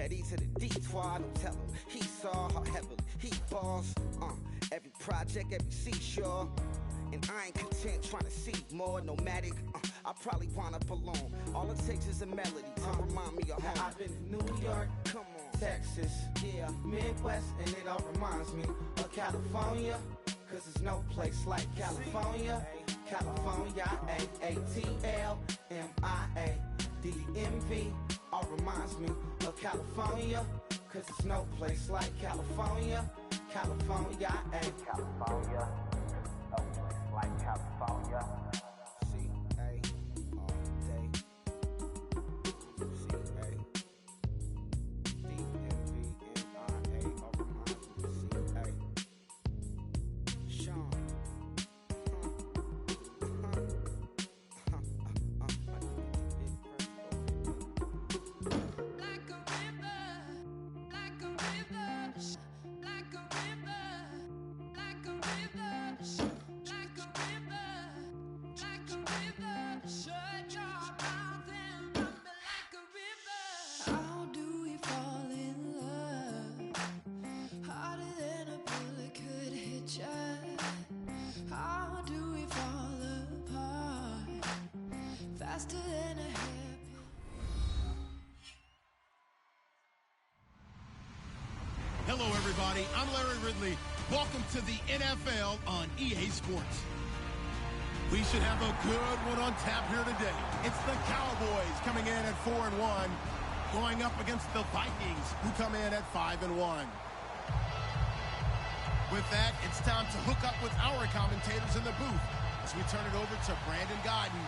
Petty to the D4L, don't tell him. He saw how heavily he balls. Every project, every seashore. And I ain't content trying to see more nomadic. I probably wind up alone. All it takes is a melody to remind me of home. I've been to New York, come on, Texas, yeah, Midwest, and it all reminds me of California. Cause there's no place like California. California, A-A-T-L-M-I-A-D-M-V. All reminds me of California. Cause there's no place like California. California, California. No place like California. C-A all day. C-A D-M-V-M-I-A all reminds me of C-A. Sean. Faster than a hair. Hello, everybody. I'm Larry Ridley. Welcome to the NFL on EA Sports. We should have a good one on tap here today. It's the Cowboys coming in at 4-1, going up against the Vikings, who come in at 5-1. With that, it's time to hook up with our commentators in the booth as we turn it over to Brandon Godden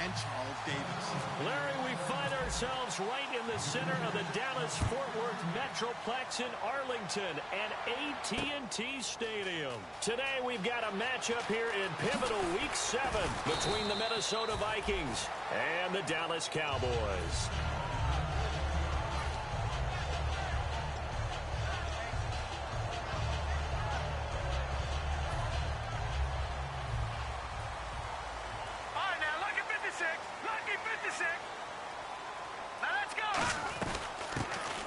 and Charles Davis. Larry, we find ourselves right in the center of the Dallas-Fort Worth Metroplex in Arlington and AT&T Stadium. Today, we've got a matchup here in pivotal Week 7 between the Minnesota Vikings and the Dallas Cowboys.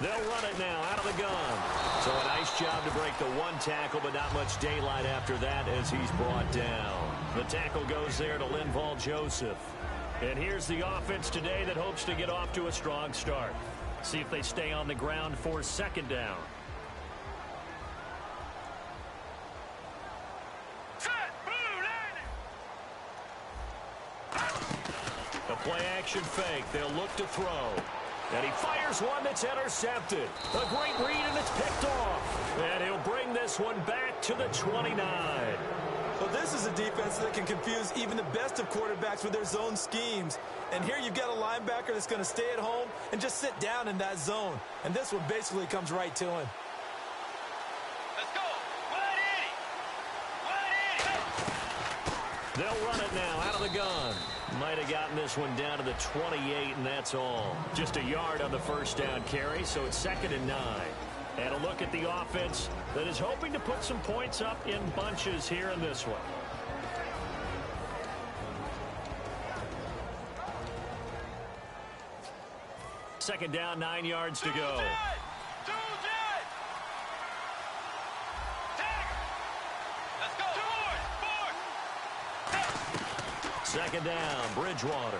They'll run it now out of the gun. So a nice job to break the one tackle, but not much daylight after that as he's brought down. The tackle goes there to Linval Joseph. And here's the offense today that hopes to get off to a strong start. See if they stay on the ground for second down. A play-action fake. They'll look to throw. And he fires one that's intercepted. A great read, and it's picked off. And he'll bring this one back to the 29. Well, this is a defense that can confuse even the best of quarterbacks with their zone schemes. And here you've got a linebacker that's going to stay at home and just sit down in that zone. And this one basically comes right to him. Let's go. 180. 180. They'll run it now out of the gun. Might have gotten this one down to the 28, and that's all. Just a yard on the first down carry, so it's 2nd and 9. And a look at the offense that is hoping to put some points up in bunches here in this one. Second down, 9 yards to go. Second down, Bridgewater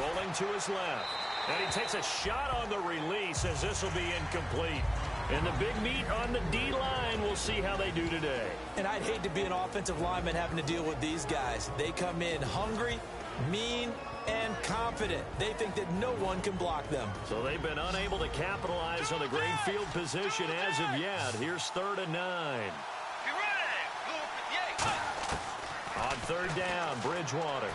rolling to his left. And he takes a shot on the release as this will be incomplete. And the big meat on the D-line, we'll see how they do today. And I'd hate to be an offensive lineman having to deal with these guys. They come in hungry, mean, and confident. They think that no one can block them. So they've been unable to capitalize on the great field position as of yet. Here's 3rd and 9. On 3rd down, Bridgewater.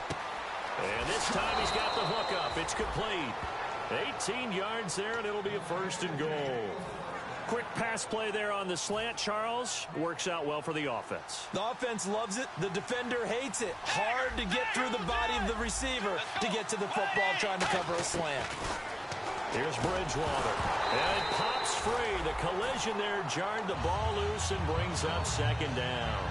And this time he's got the hook up. It's complete. 18 yards there, and it'll be a 1st and goal. Quick pass play there on the slant, Charles. Works out well for the offense. The offense loves it. The defender hates it. Hard to get through the body of the receiver to get to the football trying to cover a slant. Here's Bridgewater. And it pops free. The collision there jarred the ball loose and brings up 2nd down.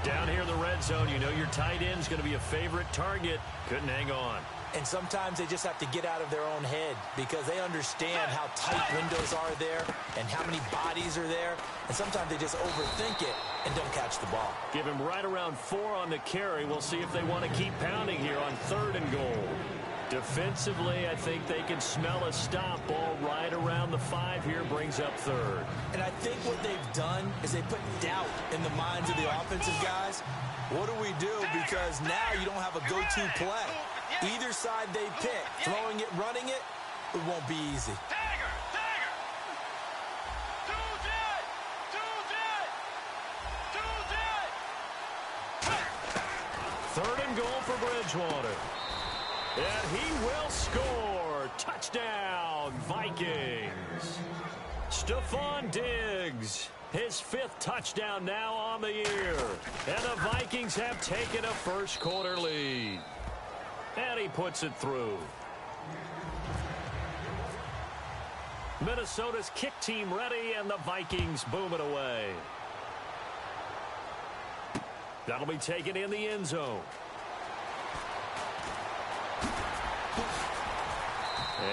Down here in the red zone, you know your tight end's going to be a favorite target. Couldn't hang on. And sometimes they just have to get out of their own head because they understand how tight windows are there and how many bodies are there. And sometimes they just overthink it and don't catch the ball. Give him right around 4 on the carry. We'll see if they want to keep pounding here on 3rd and goal. Defensively, I think they can smell a stop. Ball right around the 5 here, brings up 3rd. And I think what they've done is they put doubt in the minds of the offensive guys. What do we do? Because now you don't have a go-to play. Either side they pick, throwing it, running it, it won't be easy. Third and goal for Bridgewater. And he will score. Touchdown, Vikings. Stephon Diggs, his 5th touchdown now on the year. And the Vikings have taken a first-quarter lead. And he puts it through. Minnesota's kick team ready, and the Vikings boom it away. That'll be taken in the end zone.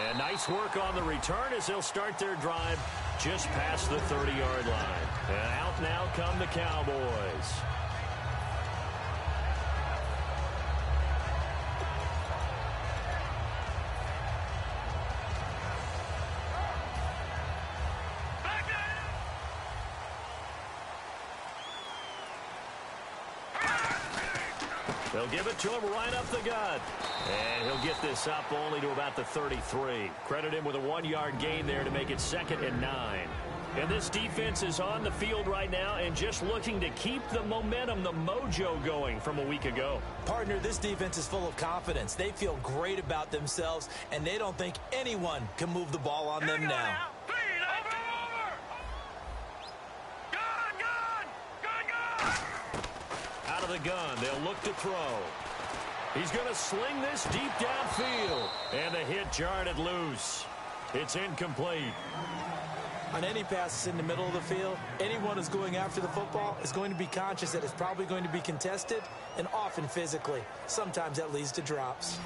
And nice work on the return as they'll start their drive just past the 30-yard line. And out now come the Cowboys. They'll give it to him right up the gut. And he'll get this up only to about the 33. Credit him with a 1-yard gain there to make it 2nd and 9. And this defense is on the field right now and just looking to keep the momentum, the mojo going from a week ago. Partner, this defense is full of confidence. They feel great about themselves, and they don't think anyone can move the ball on them now. Out of the gun, they'll look to throw. He's going to sling this deep downfield. And the hit jarred it loose. It's incomplete. On any passes in the middle of the field, anyone who's going after the football is going to be conscious that it's probably going to be contested, and often physically. Sometimes that leads to drops.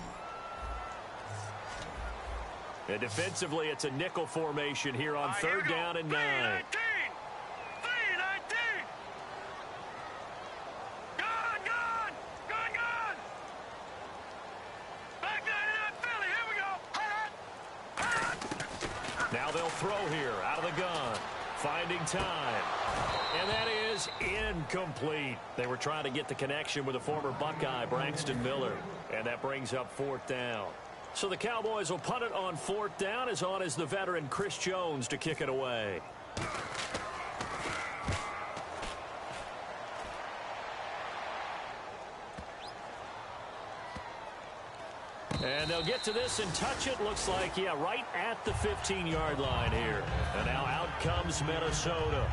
And defensively, it's a nickel formation here on 3rd down and 9. Now they'll throw here out of the gun. Finding time. And that is incomplete. They were trying to get the connection with the former Buckeye, Braxton Miller. And that brings up 4th down. So the Cowboys will punt it on 4th down. As on is the veteran Chris Jones to kick it away. And they'll get to this and touch it. Looks like, yeah, right at the 15-yard line here. And now out comes Minnesota.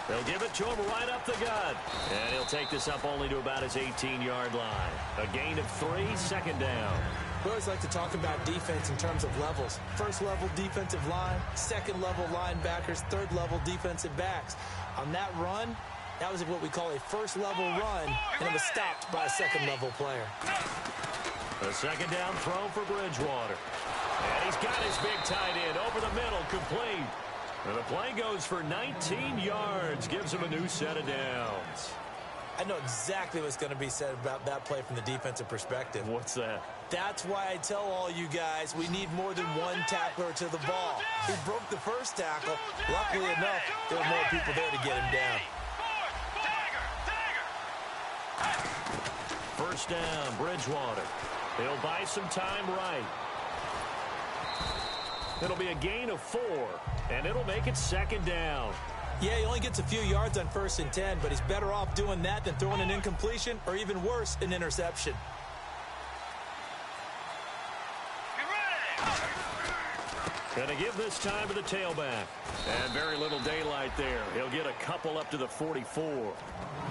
They'll give it to him right up the gut. And he'll take this up only to about his 18-yard line. A gain of 3, 2nd down. We always like to talk about defense in terms of levels. 1st level defensive line, 2nd level linebackers, 3rd level defensive backs. On that run, that was what we call a 1st level run, and it was stopped by a 2nd level player. A 2nd down throw for Bridgewater. And he's got his big tight end over the middle, complete. And the play goes for 19 yards, gives him a new set of downs. I know exactly what's going to be said about that play from the defensive perspective. What's that? That's why I tell all you guys we need more than one tackler to the ball. He broke the first tackle. Luckily enough, there were more people there to get him down. 1st down, Bridgewater. He'll buy some time right. It'll be a gain of 4, and it'll make it 2nd down. Yeah, he only gets a few yards on 1st and 10, but he's better off doing that than throwing an incompletion or even worse, an interception. Going to give this time to the tailback. And very little daylight there. He'll get a couple up to the 44. Well,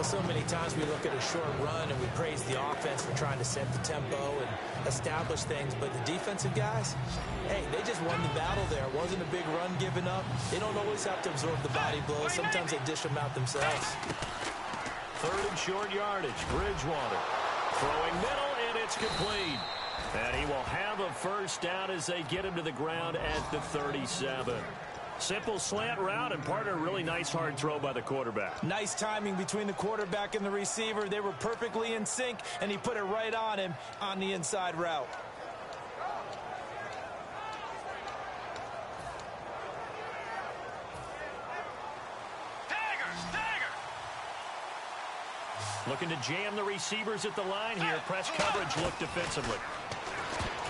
so many times we look at a short run and we praise the offense for trying to set the tempo and establish things. But the defensive guys, hey, they just won the battle there. It wasn't a big run given up. They don't always have to absorb the body blows. Sometimes they dish them out themselves. Third and short yardage. Bridgewater throwing middle, and it's complete. And he will have a first down as they get him to the ground at the 37. Simple slant route, and partner, really nice hard throw by the quarterback. Nice timing between the quarterback and the receiver. They were perfectly in sync, and he put it right on him on the inside route. Looking to jam the receivers at the line here. Press coverage look defensively.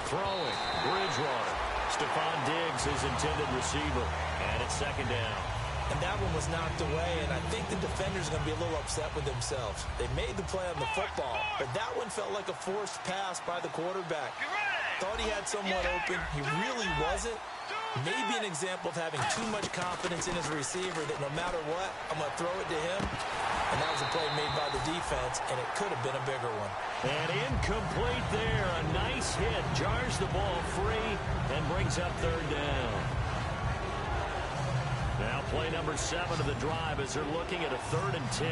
Throwing. Bridgewater. Stephon Diggs, his intended receiver. And it's second down. And that one was knocked away, and I think the defenders are going to be a little upset with themselves. They made the play on the football, but that one felt like a forced pass by the quarterback. Thought he had someone open. He really wasn't. Maybe an example of having too much confidence in his receiver that no matter what, I'm going to throw it to him. And that was a play made by the defense, and it could have been a bigger one. And incomplete there. A nice hit. Jars the ball free and brings up third down. Now play number 7 of the drive as they're looking at a 3rd and 10.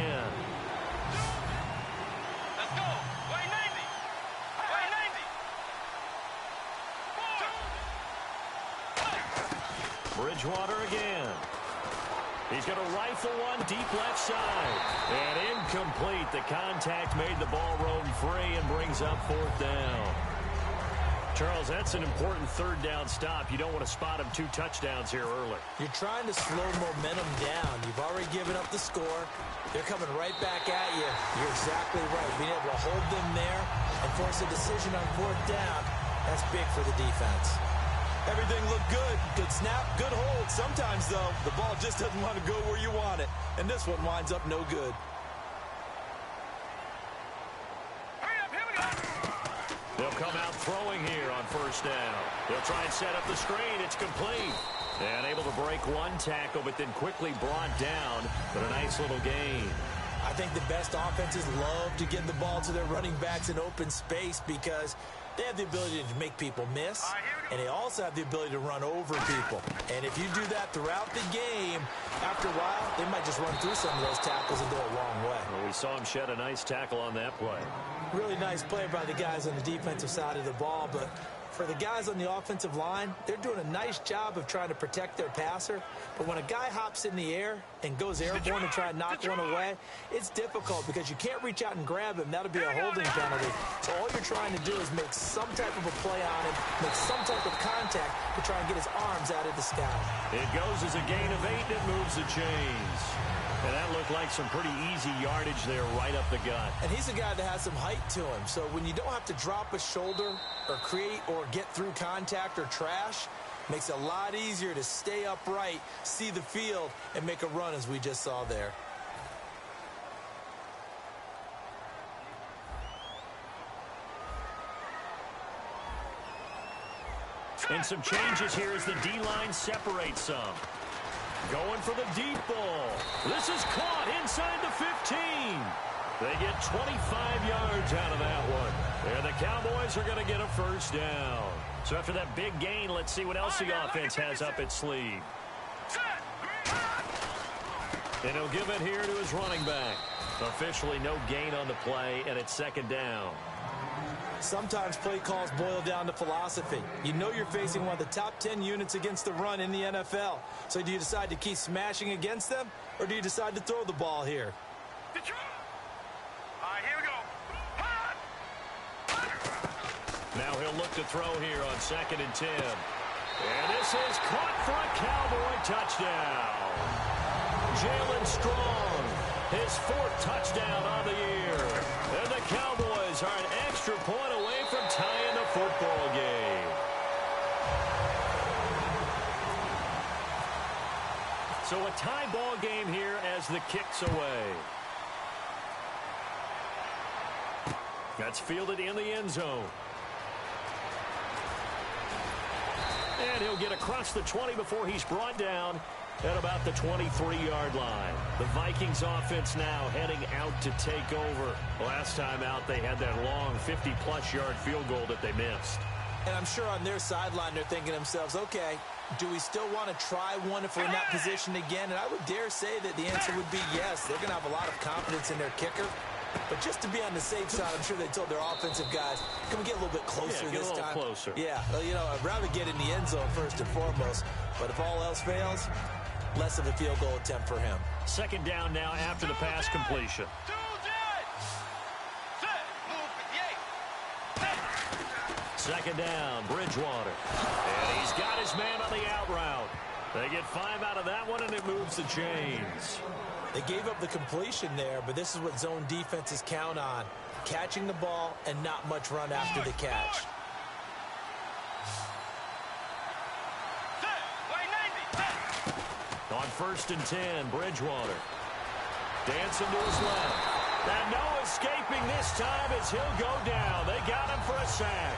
Let's go. Way 90. Way 90. Bridgewater again. He's going to rifle one deep left side. And incomplete. The contact made the ball roam free and brings up 4th down. Charles, that's an important 3rd down stop. You don't want to spot him 2 touchdowns here early. You're trying to slow momentum down. You've already given up the score. They're coming right back at you. You're exactly right. Being able to hold them there and force a decision on 4th down, that's big for the defense. Everything looked good. Good snap, good hold. Sometimes, though, the ball just doesn't want to go where you want it. And this one winds up no good. Hurry up, here we go. They'll come out throwing here on 1st down. They'll try and set up the screen. It's complete. And able to break one tackle, but then quickly brought down. But a nice little gain. I think the best offenses love to get the ball to their running backs in open space because they have the ability to make people miss, and they also have the ability to run over people. And if you do that throughout the game, after a while, they might just run through some of those tackles and go a long way. Well, we saw him shed a nice tackle on that play. Really nice play by the guys on the defensive side of the ball, but for the guys on the offensive line, they're doing a nice job of trying to protect their passer. But when a guy hops in the air and goes airborne and try and knock one away, it's difficult because you can't reach out and grab him. That'll be a holding penalty. So all you're trying to do is make some type of a play on him, make some type of contact to try and get his arms out of the sky. It goes as a gain of 8, and it moves the chains. And that looked like some pretty easy yardage there right up the gut. And he's a guy that has some height to him. So when you don't have to drop a shoulder or create or get through contact or trash, makes it a lot easier to stay upright, see the field, and make a run as we just saw there. And some changes here as the D-line separates some. Going for the deep ball. This is caught inside the 15. They get 25 yards out of that one. And the Cowboys are going to get a first down. So after that big gain, let's see what else the offense has up its sleeve. And he'll give it here to his running back. Officially no gain on the play, and it's 2nd down. Sometimes play calls boil down to philosophy. You know you're facing one of the top 10 units against the run in the NFL. So do you decide to keep smashing against them, or do you decide to throw the ball here? All right, here we go. Now he'll look to throw here on 2nd and 10. And this is caught for a Cowboy touchdown. Jalen Strong, his 4th touchdown on the year. And the Cowboys are an extra point away from tying the football game. So a tie ball game here as the kick's away. That's fielded in the end zone. And he'll get across the 20 before he's brought down at about the 23-yard line. The Vikings offense now heading out to take over. Last time out, they had that long 50-plus yard field goal that they missed. And I'm sure on their sideline they're thinking to themselves, okay, do we still want to try one if we're in that position again? And I would dare say that the answer would be yes. They're going to have a lot of confidence in their kicker. But just to be on the safe side, I'm sure they told their offensive guys, can we get a little bit closer this time? Closer. Yeah, well, you know, I'd rather get in the end zone first and foremost. But if all else fails, less of a field goal attempt for him. Second down now after the pass completion. Second down, Bridgewater. And he's got his man on the out route. They get 5 out of that one, and it moves the chains. They gave up the completion there, but this is what zone defenses count on. Catching the ball and not much run after the catch. On 1st and 10, Bridgewater. Dancing to his left. And no escaping this time as he'll go down. They got him for a sack.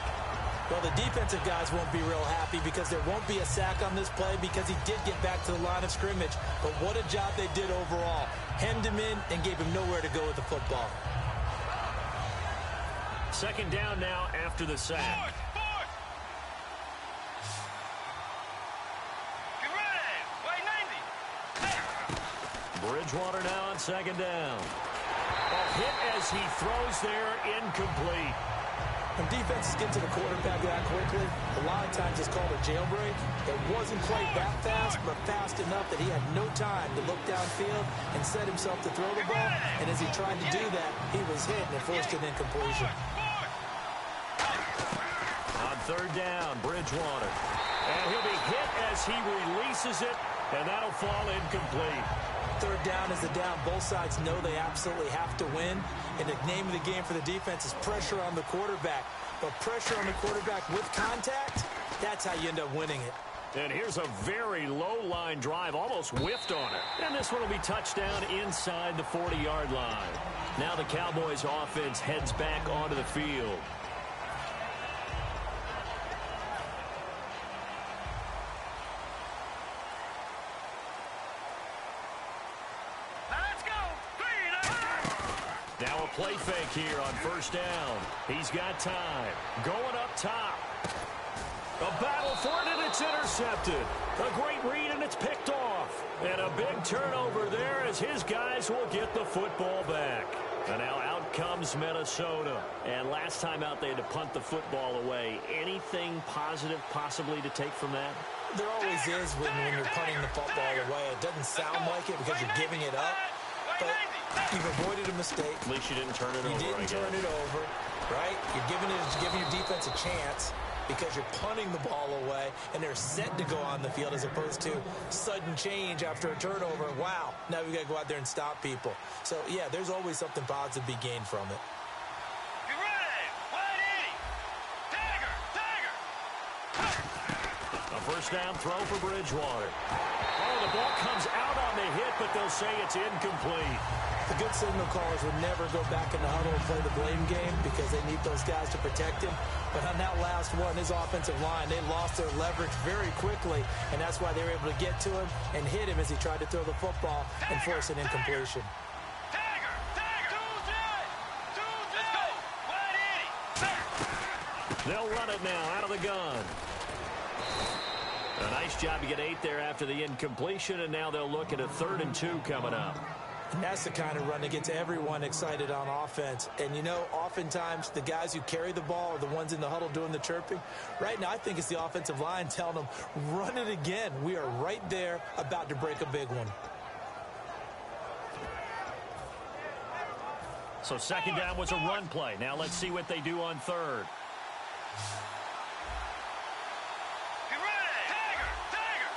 Well, the defensive guys won't be real happy because there won't be a sack on this play because he did get back to the line of scrimmage. But what a job they did overall. Hemmed him in and gave him nowhere to go with the football. Second down now after the sack. Bridgewater now on second down. A hit as he throws there, incomplete. When defenses get to the quarterback that quickly, a lot of times it's called a jailbreak. It wasn't quite that fast, but fast enough that he had no time to look downfield and set himself to throw the ball. And as he tried to do that, he was hit and it forced an incompletion. On third down, Bridgewater. And he'll be hit as he releases it, and that'll fall incomplete. Third down is the down. Both sides know they absolutely have to win. And the name of the game for the defense is pressure on the quarterback. But pressure on the quarterback with contact, that's how you end up winning it. And here's a very low line drive, almost whiffed on it. And this one will be touchdown inside the 40-yard line. Now the Cowboys offense heads back onto the field. Now a play fake here on first down. He's got time. Going up top. A battle for it, and it's intercepted. A great read, and it's picked off. And a big turnover there as his guys will get the football back. And now out comes Minnesota. And last time out, they had to punt the football away. Anything positive possibly to take from that? There always is when you're punting the football away. It doesn't sound like it because you're giving it up. But you've avoided a mistake. At least you didn't turn it over. You didn't turn it over, right? You're giving your defense a chance because you're punting the ball away, and they're set to go on the field as opposed to sudden change after a turnover. Wow, now we got to go out there and stop people. So, yeah, there's always something positive to be gained from it. Get ready! 180! Tiger! A first down throw for Bridgewater. Oh, the ball comes out on the hit, but they'll say it's incomplete. The good signal callers would never go back in the huddle and play the blame game because they need those guys to protect him. But on that last one, his offensive line, they lost their leverage very quickly, and that's why they were able to get to him and hit him as he tried to throw the football and force an incompletion. Tiger! Let's go! 180! They'll run it now out of the gun. A nice job to get 8 there after the incompletion, and now they'll look at a 3rd and 2 coming up. And that's the kind of run that gets everyone excited on offense. And, you know, oftentimes the guys who carry the ball are the ones in the huddle doing the chirping. Right now, I think it's the offensive line telling them, run it again. We are right there about to break a big one. So second down was a run play. Now let's see what they do on third. Get ready! Tiger!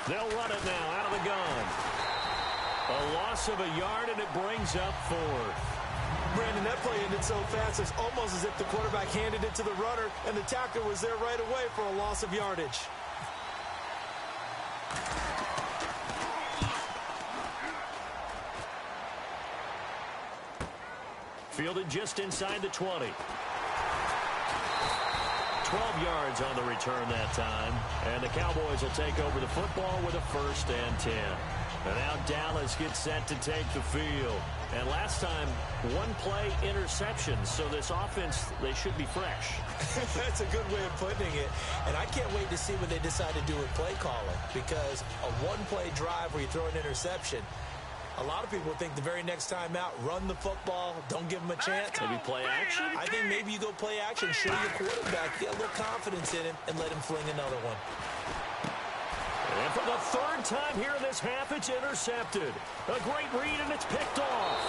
They'll run it now out of the gun. A loss of a yard, and it brings up 4th. Brandon, that play ended so fast, it's almost as if the quarterback handed it to the runner, and the tackler was there right away for a loss of yardage. Fielded just inside the 20. 12 yards on the return that time. And the Cowboys will take over the football with a 1st and 10. And now Dallas gets set to take the field. And last time, 1-play interception. So this offense, they should be fresh. That's a good way of putting it. And I can't wait to see what they decide to do with play calling. Because a 1-play drive where you throw an interception, a lot of people think the very next time out, run the football, don't give them a chance. Maybe play action? I think maybe you go play action, show your quarterback, get a little confidence in him, and let him fling another one. And for the 3rd time here in this half, it's intercepted. A great read, and it's picked off.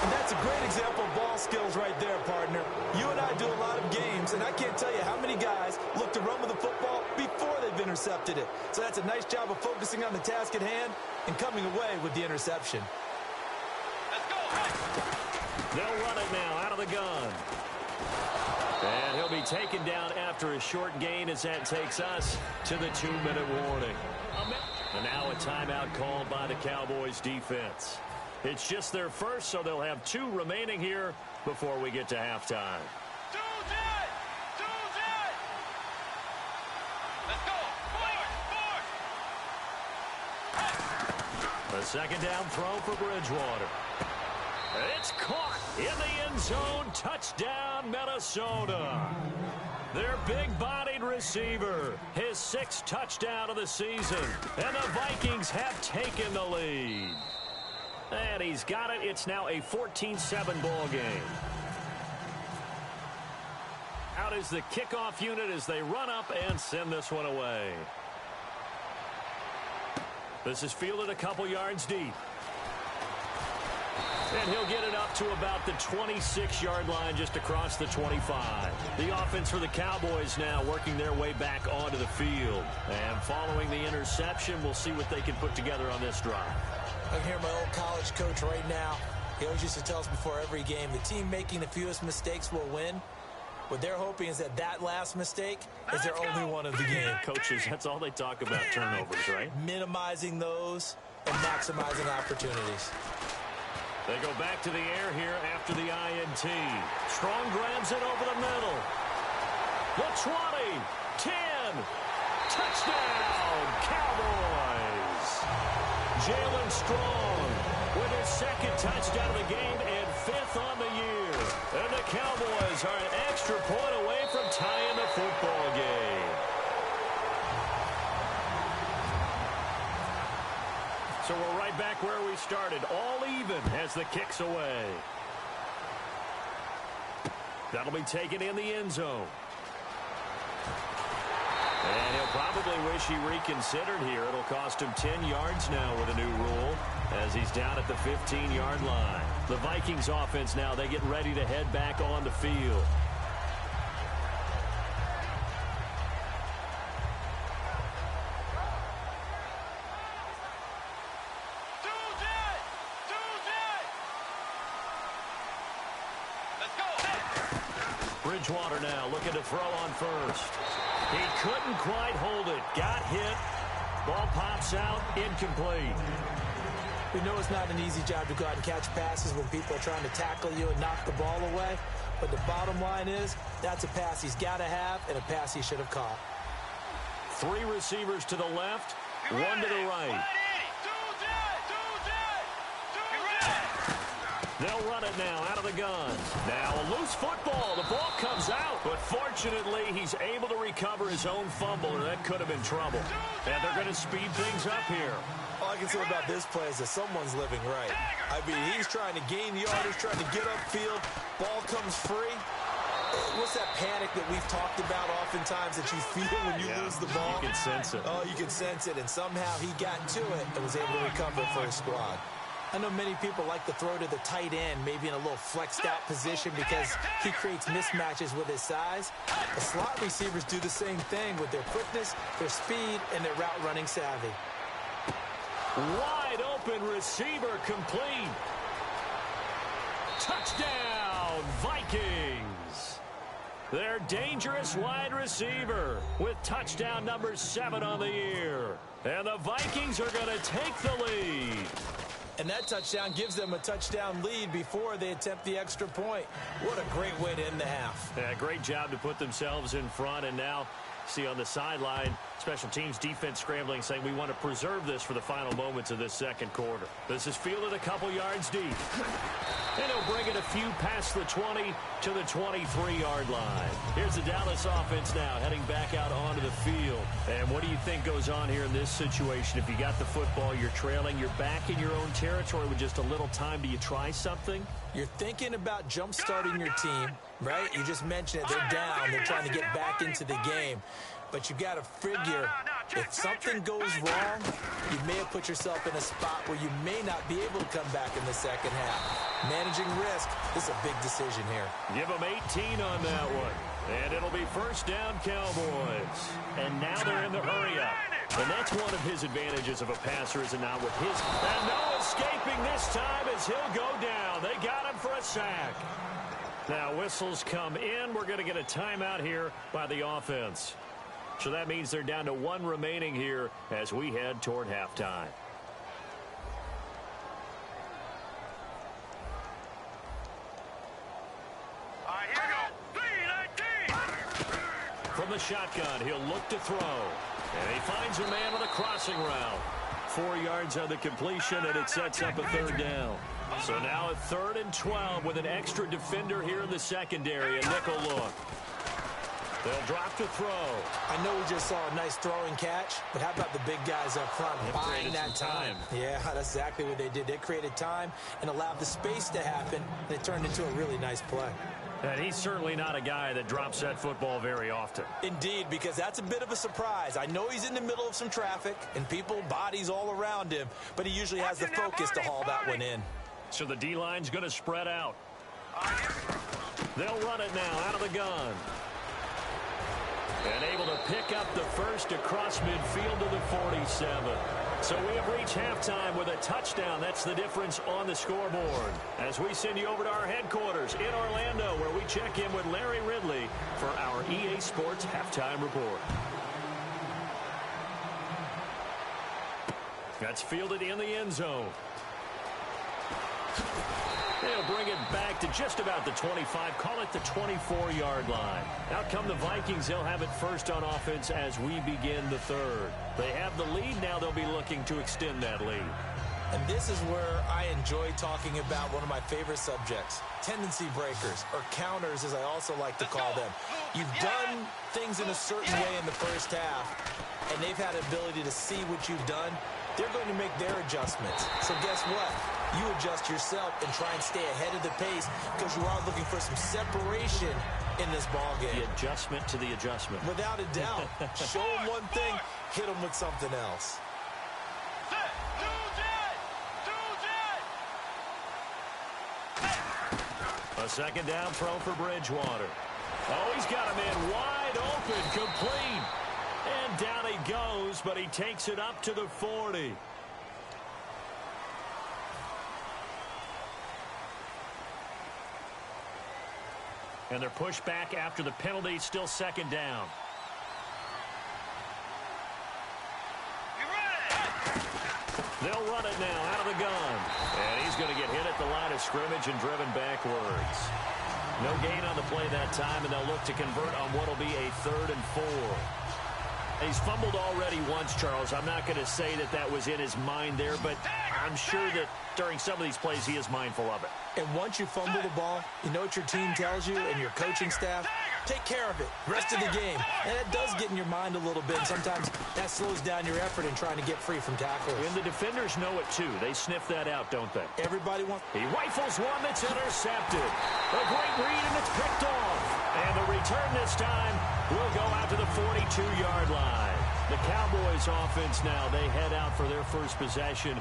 And that's a great example of ball skills right there, partner. You and I do a lot of games, and I can't tell you how many guys look to run with the football before they've intercepted it. So that's a nice job of focusing on the task at hand and coming away with the interception. Let's go. They'll run it now out of the gun. And he'll be taken down after a short gain as that takes us to the 2-minute warning. And now a timeout called by the Cowboys defense. It's just their first, so they'll have 2 remaining here before we get to halftime. Do that. Let's go. Forward. A 2nd down throw for Bridgewater. It's caught in the end zone. Touchdown, Minnesota. Their big-bodied receiver, his 6th touchdown of the season. And the Vikings have taken the lead. And he's got it. It's now a 14-7 ball game. Out is the kickoff unit as they run up and send this one away. This is fielded a couple yards deep. And he'll get it up to about the 26-yard line just across the 25. The offense for the Cowboys now working their way back onto the field. And following the interception, we'll see what they can put together on this drive. I can hear my old college coach right now. He always used to tell us before every game, the team making the fewest mistakes will win. What they're hoping is that last mistake is their only one of the game. Coaches, that's all they talk about, turnovers, right? Minimizing those and maximizing opportunities. They go back to the air here after the INT. Strong grabs it over the middle. The 20, 10, touchdown, Cowboys. Jalen Strong with his 2nd touchdown of the game and 5th on the year. And the Cowboys are an extra point away from tying the football game. So we're right back where we started, all even as the kick's away. That'll be taken in the end zone. And he'll probably wish he reconsidered here. It'll cost him 10 yards now with a new rule as he's down at the 15-yard line. The Vikings offense now, they get ready to head back on the field. Bridgewater now looking to throw on first. He couldn't quite hold it. Got hit. Ball pops out. Incomplete. We know it's not an easy job to go out and catch passes when people are trying to tackle you and knock the ball away. But the bottom line is that's a pass he's got to have and a pass he should have caught. 3 receivers to the left, 1 to the right. They'll run it now out of the gun. Now a loose football. The ball comes out, but fortunately he's able to recover his own fumble, or that could have been trouble. And they're going to speed things up here. All I can say about this play is that someone's living right. I mean, he's trying to gain yardage, trying to get upfield. Ball comes free. What's that panic that we've talked about oftentimes that you feel when you lose the ball? You can sense it. Oh, you can sense it, and somehow he got to it and was able to recover for his squad. I know many people like to throw to the tight end, maybe in a little flexed out position because he creates mismatches with his size. The slot receivers do the same thing with their quickness, their speed, and their route running savvy. Wide open receiver complete. Touchdown, Vikings. Their dangerous wide receiver with touchdown number 7 on the year. And the Vikings are going to take the lead. And that touchdown gives them a touchdown lead before they attempt the extra point. What a great way to end the half. Yeah, great job to put themselves in front. And now, see on the sideline, special teams defense scrambling, saying we want to preserve this for the final moments of this second quarter. This is fielded a couple yards deep. And he'll bring it a few past the 20 to the 23-yard line. Here's the Dallas offense now heading back out onto the field. And what do you think goes on here in this situation? If you got the football, you're trailing, you're back in your own territory with just a little time. Do you try something? You're thinking about jump-starting your team, right? You just mentioned it. They're down. They're trying to get back into the game. But you got to figure if something goes wrong, you may have put yourself in a spot where you may not be able to come back in the second half. Managing risk, this is a big decision here. Give them 18 on that one. And it'll be first down, Cowboys. And now they're in the hurry-up. And that's one of his advantages of a passer, is it not, with his... And no escaping this time as he'll go down. They got him for a sack. Now whistles come in. We're going to get a timeout here by the offense. So that means they're down to one remaining here as we head toward halftime. All right, here we go. 3-19. From the shotgun, he'll look to throw. And he finds a man with a crossing route. 4 yards on the completion, and it sets up a third down. So now a 3rd and 12 with an extra defender here in the secondary. A nickel look. They'll drop to throw. I know we just saw a nice throwing catch, but how about the big guys up front buying that time? Yeah, that's exactly what they did. They created time and allowed the space to happen, and it turned into a really nice play. And he's certainly not a guy that drops that football very often. Indeed, because that's a bit of a surprise. I know he's in the middle of some traffic and people, bodies all around him, but he usually has the focus to haul that one in. So the D-line's going to spread out. They'll run it now out of the gun. And able to pick up the first across midfield to the 47. So we have reached halftime with a touchdown. That's the difference on the scoreboard. As we send you over to our headquarters in Orlando, where we check in with Larry Ridley for our EA Sports Halftime Report. That's fielded in the end zone. They'll bring it back to just about the 25. Call it the 24-yard line. Out come the Vikings. They'll have it first on offense as we begin the third. They have the lead. Now they'll be looking to extend that lead. And this is where I enjoy talking about one of my favorite subjects, tendency breakers, or counters, as I also like to call them. You've done things in a certain way in the first half, and they've had an ability to see what you've done. They're going to make their adjustments. So guess what? You adjust yourself and try and stay ahead of the pace because you are looking for some separation in this ball game. The adjustment to the adjustment. Without a doubt. Show them one thing, hit them with something else. A second down throw for Bridgewater. Oh, he's got him in wide open, complete. And down he goes, but he takes it up to the 40. And they're pushed back after the penalty, still second down. They'll run it now out of the gun. And he's going to get hit at the line of scrimmage and driven backwards. No gain on the play that time, and they'll look to convert on what will be a 3rd and 4. He's fumbled already once, Charles. I'm not going to say that that was in his mind there, but I'm sure that during some of these plays he is mindful of it. And once you fumble the ball, you know what your team tells you and your coaching staff? Take care of it. Rest of the game. And it does get in your mind a little bit. And sometimes that slows down your effort in trying to get free from tackles. And the defenders know it, too. They sniff that out, don't they? Everybody wants... He rifles one that's intercepted. A great read, and it's picked off. And the return this time will go out to the 42-yard line. The Cowboys offense now, they head out for their first possession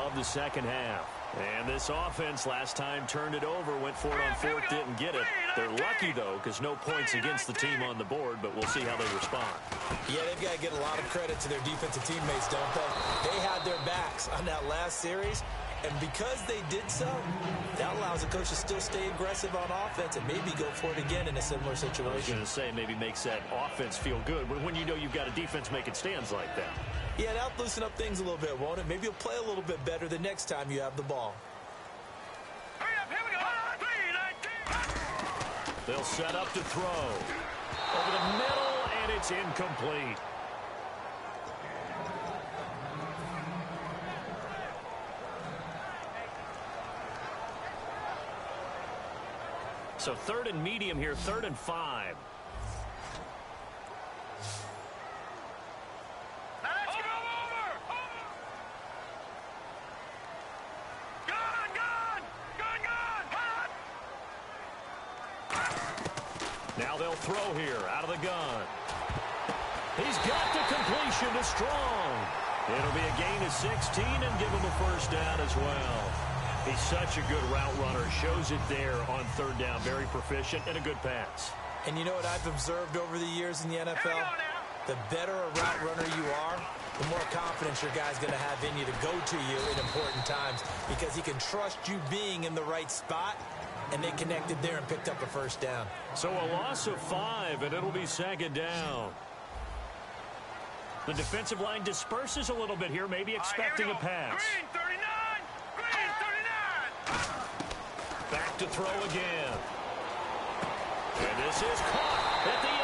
of the second half. And this offense last time turned it over, went for it on 4th, didn't get it. They're lucky, though, because no points against the team on the board, but we'll see how they respond. Yeah, they've got to get a lot of credit to their defensive teammates, don't they? They had their backs on that last series, and because they did so, that allows the coach to still stay aggressive on offense and maybe go for it again in a similar situation. I was going to say maybe makes that offense feel good, but when you know you've got a defense making stands like that. Yeah, that'll loosen up things a little bit, won't it? Maybe you'll play a little bit better the next time you have the ball. Hurry up, here we go. 3-19. They'll set up to throw. Over the middle, and it's incomplete. So 3rd and medium here, 3rd and 5. Now let's go over. Gun. Now they'll throw here out of the gun. He's got the completion to Strong. It'll be a gain of 16 and give him a first down as well. He's such a good route runner. Shows it there on 3rd down. Very proficient and a good pass. And you know what I've observed over the years in the NFL? The better a route runner you are, the more confidence your guy's going to have in you to go to you in important times because he can trust you being in the right spot, and they connected there and picked up a first down. So a loss of 5, and it'll be 2nd down. The defensive line disperses a little bit here, maybe expecting a pass. Green 39. Back to throw again. And this is caught at the 8.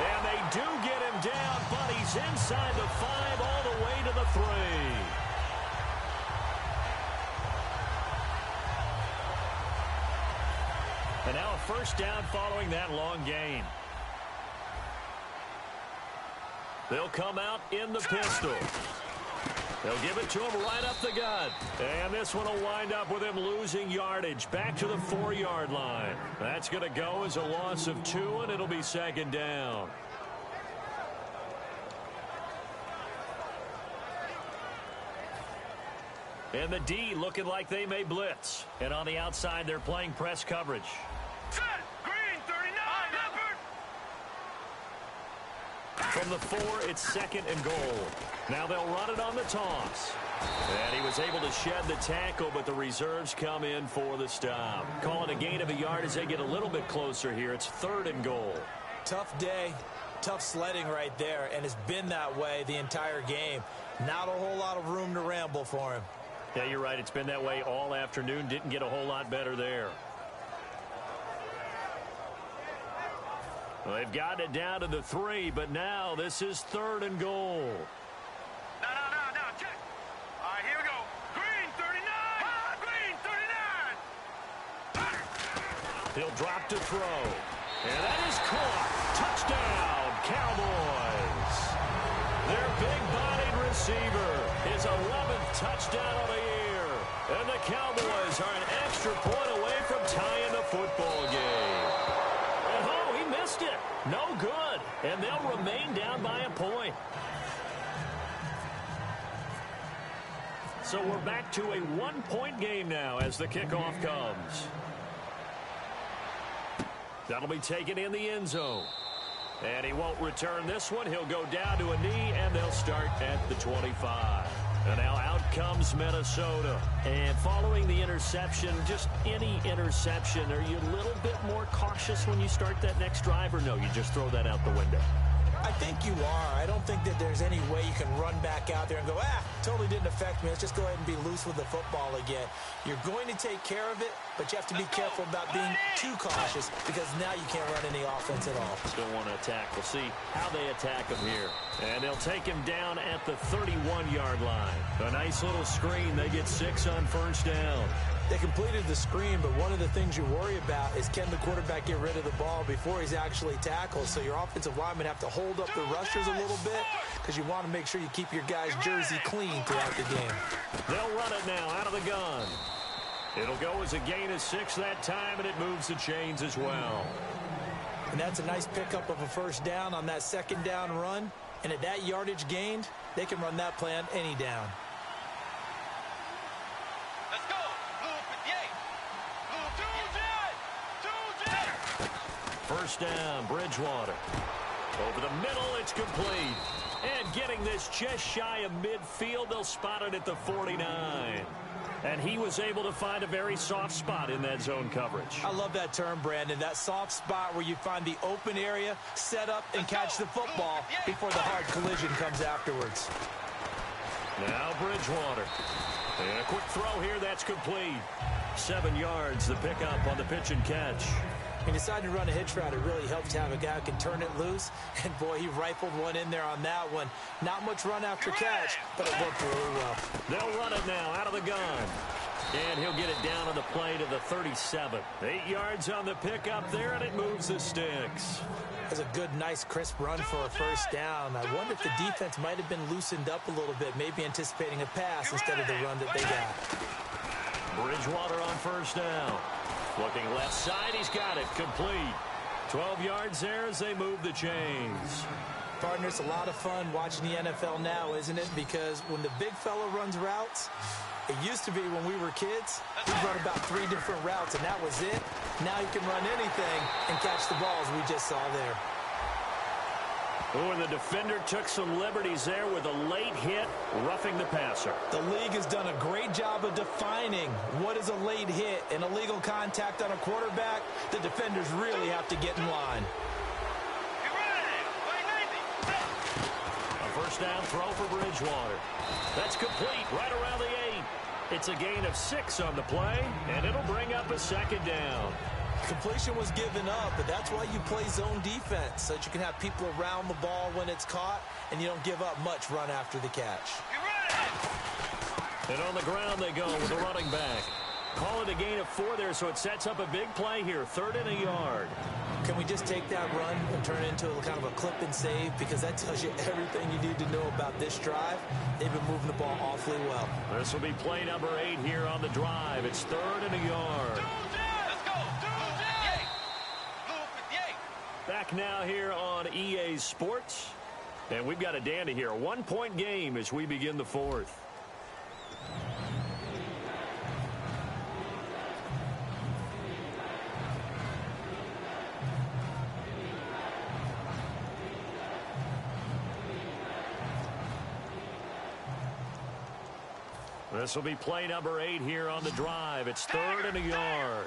And they do get him down, but he's inside the 5 all the way to the 3. And now a first down following that long gain. They'll come out in the pistol. They'll give it to him right up the gut. And this one will wind up with him losing yardage back to the 4-yard line. That's going to go as a loss of 2, and it'll be 2nd down. And the D looking like they may blitz. And on the outside, they're playing press coverage. Set. Green 39. Leopard. From the 4, it's 2nd and goal. Now they'll run it on the toss. And he was able to shed the tackle, but the reserves come in for the stop. Calling a gain of a yard as they get a little bit closer here. It's 3rd and goal. Tough day, tough sledding right there, and it's been that way the entire game. Not a whole lot of room to ramble for him. Yeah, you're right. It's been that way all afternoon. Didn't get a whole lot better there. Well, they've gotten it down to the 3, but now this is 3rd and goal. No, check. All right, here we go. Green 39. Green 39. He'll drop to throw. And that is caught. Touchdown, Cowboys. Their big-bodied receiver, his 11th touchdown of the year. And the Cowboys are an extra point away from tying the football game. And he missed it. No good. And they'll remain down by a point. So we're back to a 1-point game now as the kickoff comes. That'll be taken in the end zone. And he won't return this one. He'll go down to a knee, and they'll start at the 25. And now out comes Minnesota. And following the interception, just any interception, are you a little bit more cautious when you start that next drive, or no, you just throw that out the window? I think you are. I don't think that there's any way you can run back out there and go, totally didn't affect me. Let's just go ahead and be loose with the football again. You're going to take care of it, but you have to be careful about being too cautious because now you can't run any offense at all. Still want to attack. We'll see how they attack him here. And they'll take him down at the 31-yard line. A nice little screen. They get 6 on first down. They completed the screen, but one of the things you worry about is can the quarterback get rid of the ball before he's actually tackled. So your offensive linemen have to hold up the rushers a little bit because you want to make sure you keep your guy's jersey clean throughout the game. They'll run it now out of the gun. It'll go as a gain of 6 that time, and it moves the chains as well. And that's a nice pickup of a first down on that second down run. And at that yardage gained, they can run that play on any down. Let's go. Blue 58. Blue 2 jet. First down, Bridgewater. Over the middle, it's complete. And getting this just shy of midfield, they'll spot it at the 49. And he was able to find a very soft spot in that zone coverage. I love that term, Brandon. That soft spot where you find the open area, set up, and catch the football before the hard collision comes afterwards. Now Bridgewater. And a quick throw here, that's complete. 7 yards, the pickup on the pitch and catch. He decided to run a hitch route. It really helps to have a guy who can turn it loose. And, boy, he rifled one in there on that one. Not much run after catch, but it worked really well. They'll run it now out of the gun. And he'll get it down on the play to the 37. 8 yards on the pickup there, and it moves the sticks. That's a good, nice, crisp run for a first down. I wonder if the defense might have been loosened up a little bit, maybe anticipating a pass instead of the run that they got. Bridgewater on first down. Looking left side, he's got it, complete. 12 yards there as they move the chains. Partner, it's a lot of fun watching the NFL now, isn't it? Because when the big fella runs routes, it used to be when we were kids, he'd run about 3 different routes, and that was it. Now he can run anything and catch the balls we just saw there. Oh, and the defender took some liberties there with a late hit, roughing the passer. The league has done a great job of defining what is a late hit and illegal contact on a quarterback. The defenders really have to get in line. A first down throw for Bridgewater. That's complete right around the 8. It's a gain of 6 on the play, and it'll bring up a second down. Completion was given up, but that's why you play zone defense, so that you can have people around the ball when it's caught, and you don't give up much run after the catch. And on the ground they go with the running back. Call it a gain of 4 there, so it sets up a big play here, 3rd and a yard. Can we just take that run and turn it into a kind of a clip and save? Because that tells you everything you need to know about this drive. They've been moving the ball awfully well. This will be play number 8 here on the drive. It's 3rd and a yard. Back now here on EA Sports. And we've got a dandy here. A 1-point game as we begin the 4th. This will be play number 8 here on the drive. It's 3rd and a yard.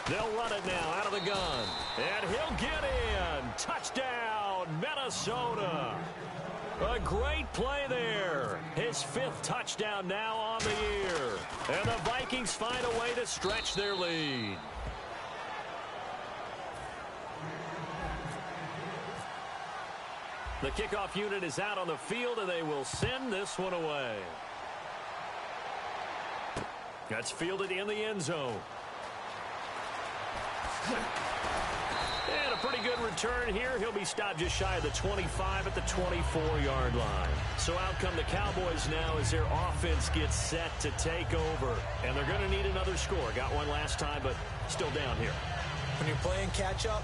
They'll run it now out of the gun. And he'll get in. Touchdown, Minnesota. A great play there. His 5th touchdown now on the year. And the Vikings find a way to stretch their lead. The kickoff unit is out on the field, and they will send this one away. That's fielded in the end zone. And a pretty good return here. He'll be stopped just shy of the 25 at the 24-yard line. So out come the Cowboys now as their offense gets set to take over. And they're going to need another score. Got one last time, but still down here. When you're playing catch-up,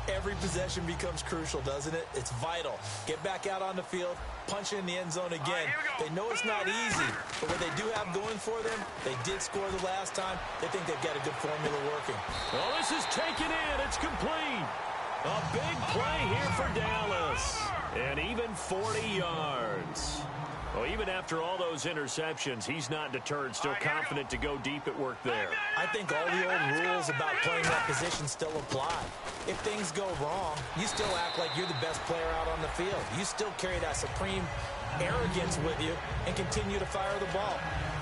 every possession becomes crucial, doesn't it? It's vital. Get back out on the field, punch it in the end zone again. They know it's not easy, but what they do have going for them, they did score the last time. They think they've got a good formula working. Well, this is taken in. It's complete. A big play here for Dallas. And even 40 yards. Well, even after all those interceptions, he's not deterred, still confident to go deep at work there. I think all the old rules about playing that position still apply. If things go wrong, you still act like you're the best player out on the field. You still carry that supreme arrogance with you and continue to fire the ball.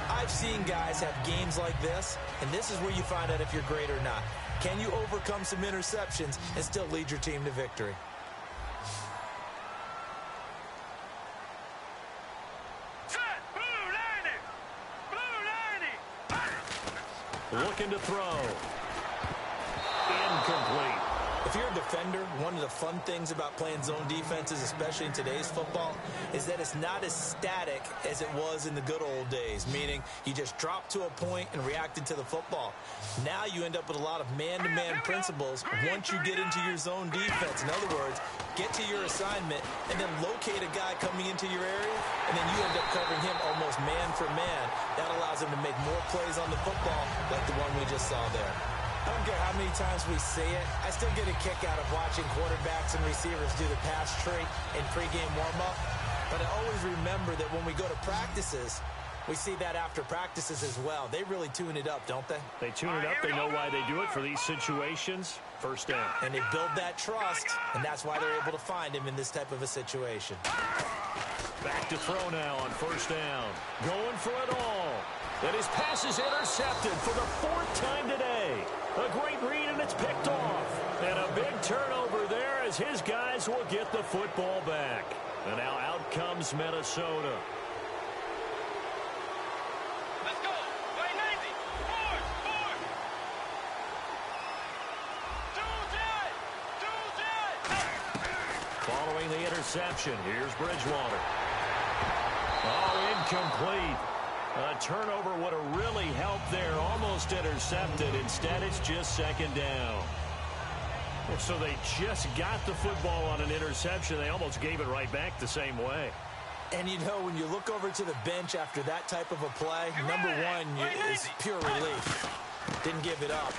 I've seen guys have games like this, and this is where you find out if you're great or not. Can you overcome some interceptions and still lead your team to victory? Looking to throw. Incomplete. If you're a defender, one of the fun things about playing zone defenses, especially in today's football, is that it's not as static as it was in the good old days, meaning you just drop to a point and reacted to the football. Now you end up with a lot of man-to-man principles once you get into your zone defense. In other words, get to your assignment and then locate a guy coming into your area, and then you end up covering him almost man for man. That allows him to make more plays on the football like the one we just saw there. I don't care how many times we say it, I still get a kick out of watching quarterbacks and receivers do the pass tree in pregame warm-up. But I always remember that when we go to practices, We see that after practices as well. They really tune it up, don't they? They tune it up. They know why they do it for these situations. First down. And they build that trust, and that's why they're able to find him in this type of a situation. Back to throw now on first down. Going for it all. And his pass is intercepted for the 4th time today. A great read, and it's picked off. And a big turnover there as his guys will get the football back. And now out comes Minnesota. Let's go. Way 90. Forward. Following the interception, here's Bridgewater. Oh, incomplete. A turnover would have really helped there. Almost intercepted. Instead, it's just second down. So they just got the football on an interception. They almost gave it right back the same way. And, you know, when you look over to the bench after that type of a play, number one is pure relief. Didn't give it up.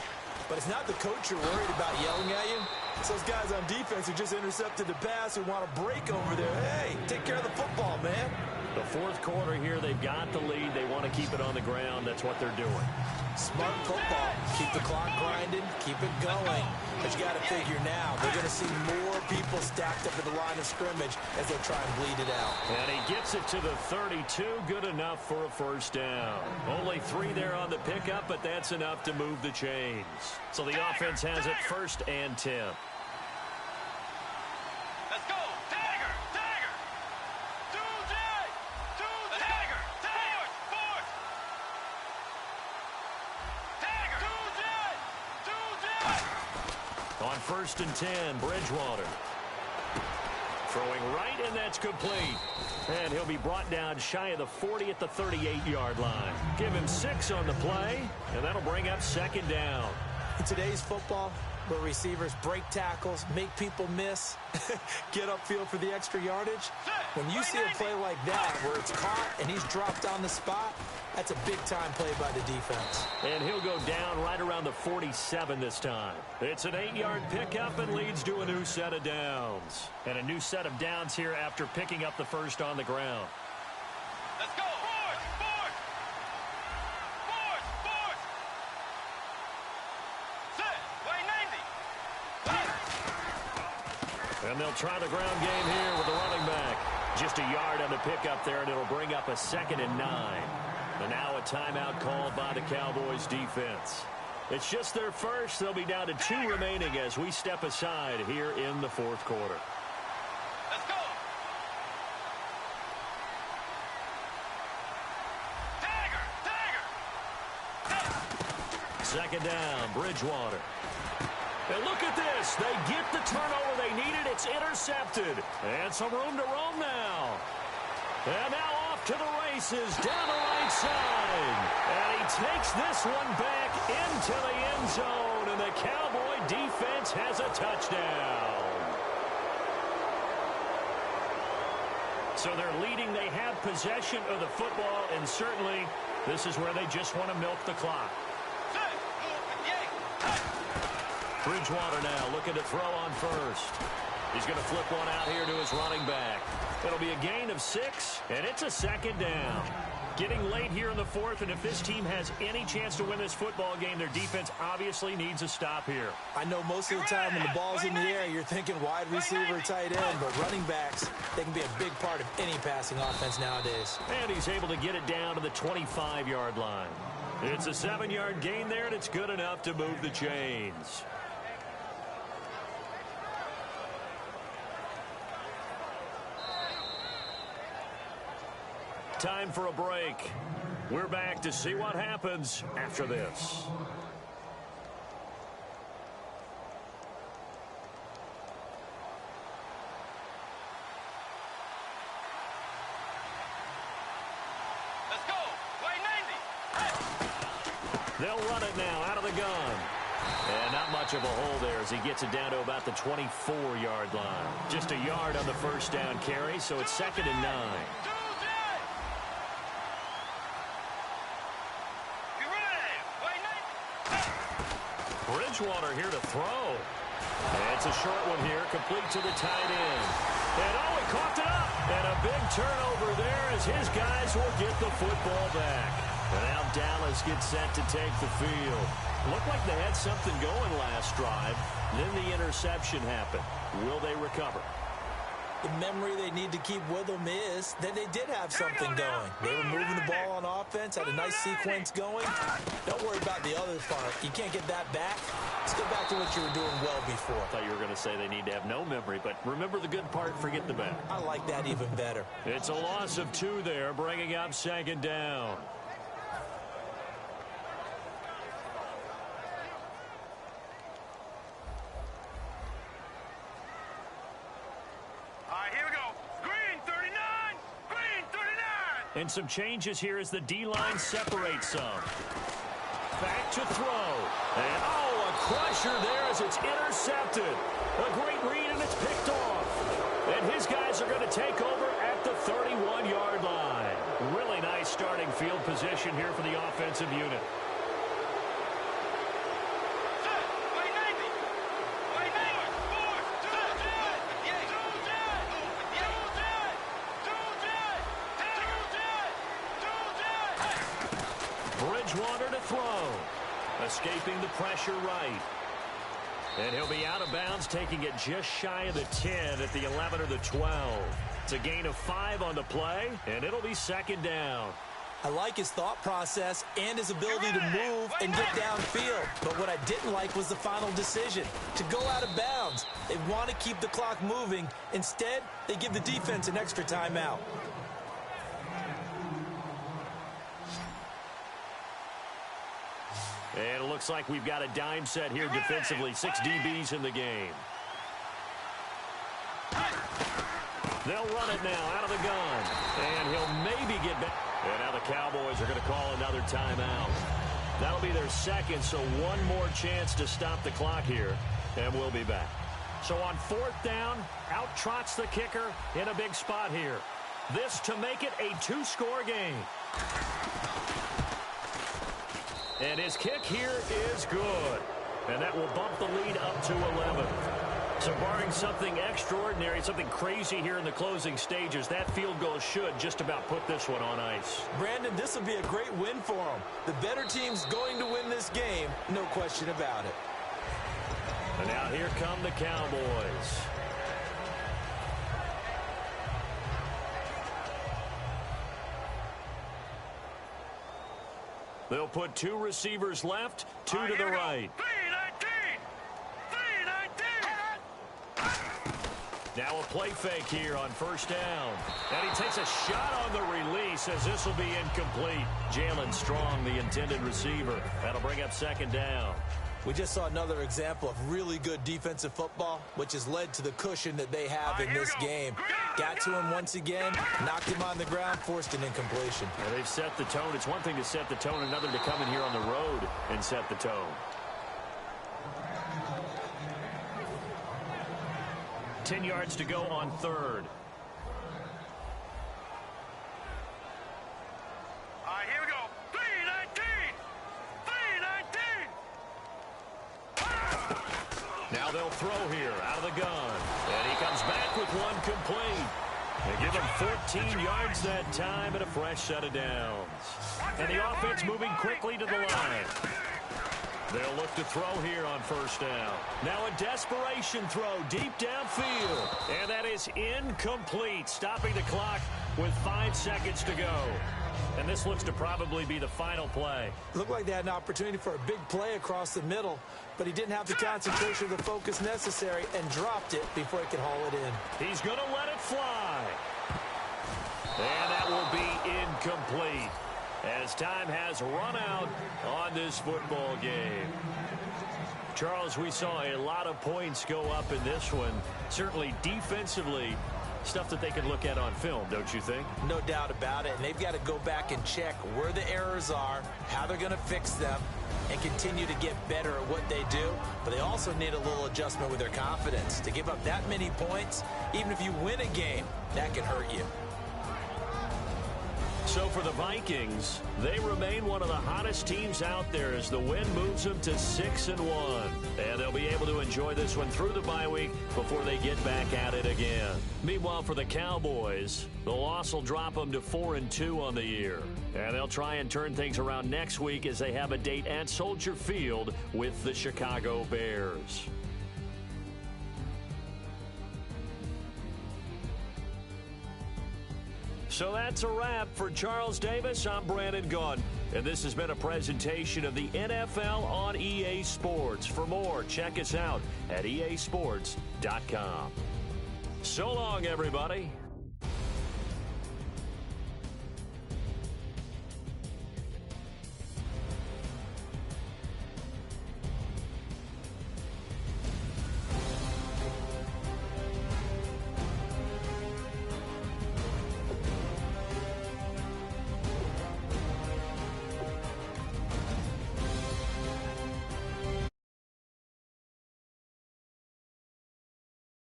But it's not the coach you're worried about yelling at you. It's those guys on defense who just intercepted the pass who want to break over there. Hey, take care of the football, man. The 4th quarter here, they've got the lead. They want to keep it on the ground. That's what they're doing. Smart football. Keep the clock grinding. Keep it going. But you got to figure now, they're going to see more people stacked up at the line of scrimmage as they try and bleed it out. And he gets it to the 32. Good enough for a first down. Only 3 there on the pickup, but that's enough to move the chains. So the offense has it 1st and 10. Let's go. Dagger. On 1st and 10, Bridgewater. Throwing right, and that's complete. And he'll be brought down shy of the 40 at the 38-yard line. Give him 6 on the play, and that'll bring up second down. In today's football, where receivers break tackles, make people miss, get upfield for the extra yardage, when you see a play like that where it's caught and he's dropped on the spot, that's a big-time play by the defense. And he'll go down right around the 47 this time. It's an 8-yard pickup and leads to a new set of downs. And a new set of downs here after picking up the first on the ground. Let's go. Forward. Set. Way 90. And they'll try the ground game here with the running back. Just a yard on the pickup there, and it'll bring up a 2nd and 9. And now a timeout called by the Cowboys defense. It's just their first. They'll be down to 2 remaining as we step aside here in the 4th quarter. Let's go. Dagger. Second down, Bridgewater. And look at this. They get the turnover they needed. It's intercepted. And some room to roam now. And now off to the races down the right side. And he takes this one back into the end zone. And the Cowboy defense has a touchdown. So they're leading. They have possession of the football. And certainly this is where they just want to milk the clock. Bridgewater now looking to throw on first. He's going to flip one out here to his running back. It'll be a gain of 6, and it's a 2nd down. Getting late here in the 4th, and if this team has any chance to win this football game, their defense obviously needs a stop here. I know most of the time when the ball's in the air, you're thinking wide receiver, tight end, but running backs, they can be a big part of any passing offense nowadays. And he's able to get it down to the 25-yard line. It's a 7-yard gain there, and it's good enough to move the chains. Time for a break. We're back to see what happens after this. Let's go. Way 90. They'll run it now out of the gun. And not much of a hole there as he gets it down to about the 24-yard line. Just a yard on the first down carry, so it's 2nd and 9. Bridgewater here to throw. And it's a short one here, complete to the tight end. And oh, he coughed it up. And a big turnover there as his guys will get the football back. And now Dallas gets set to take the field. Looked like they had something going last drive. Then the interception happened. Will they recover? The memory they need to keep with them is that they did have something going. They were moving the ball on offense, had a nice sequence going. Don't worry about the other part. You can't get that back. Let's get back to what you were doing well before. I thought you were going to say they need to have no memory, but remember the good part, forget the bad. I like that even better. It's a loss of 2 there, bringing up second down. And some changes here as the D-line separates some. Back to throw. And, a crusher there as it's intercepted. A great read, and it's picked off. And his guys are going to take over at the 31-yard line. Really nice starting field position here for the offensive unit. Bridgewater to throw. Escaping the pressure right. And he'll be out of bounds, taking it just shy of the 10 at the 11 or the 12. It's a gain of 5 on the play, and it'll be second down. I like his thought process and his ability to move and get downfield. But what I didn't like was the final decision, to go out of bounds. They want to keep the clock moving. Instead, they give the defense an extra timeout. And it looks like we've got a dime set here defensively. 6 DBs in the game. They'll run it now out of the gun. And he'll maybe get back. And now the Cowboys are going to call another timeout. That'll be their second, so one more chance to stop the clock here. And we'll be back. So on 4th down, out trots the kicker in a big spot here. This to make it a 2-score game. And his kick here is good. And that will bump the lead up to 11. So barring something extraordinary, something crazy here in the closing stages, that field goal should just about put this one on ice. Brandon, this will be a great win for them. The better team's going to win this game, no question about it. And now here come the Cowboys. They'll put 2 receivers left, 2 to the right. 3-19. Now a play fake here on 1st down. And he takes a shot on the release as this will be incomplete. Jalen Strong, the intended receiver. That'll bring up 2nd down. We just saw another example of really good defensive football, which has led to the cushion that they have in this game. Got to him once again, knocked him on the ground, forced an incompletion. Yeah, they've set the tone. It's one thing to set the tone, another to come in here on the road and set the tone. 10 yards to go on 3rd. Here we go. 3-19. 3-19. Now they'll throw here out of the gun. And he comes back with one complete. They give him 14 yards that time and a fresh set of downs. And the offense moving quickly to the line. They'll look to throw here on 1st down. Now a desperation throw deep downfield. And that is incomplete, stopping the clock with 5 seconds to go. And this looks to probably be the final play. Looked like they had an opportunity for a big play across the middle, but he didn't have the concentration or the focus necessary and dropped it before he could haul it in. He's going to let it fly. And that will be incomplete as time has run out on this football game. Charles, we saw a lot of points go up in this one. Certainly defensively, stuff that they can look at on film, don't you think? No doubt about it. And they've got to go back and check where the errors are, how they're going to fix them, and continue to get better at what they do. But they also need a little adjustment with their confidence. To give up that many points, even if you win a game, that can hurt you. So for the Vikings, they remain one of the hottest teams out there as the win moves them to 6-1. And they'll be able to enjoy this one through the bye week before they get back at it again. Meanwhile, for the Cowboys, the loss will drop them to 4-2 on the year. And they'll try and turn things around next week as they have a date at Soldier Field with the Chicago Bears. So that's a wrap. For Charles Davis, I'm Brandon Gunn. And this has been a presentation of the NFL on EA Sports. For more, check us out at easports.com. So long, everybody.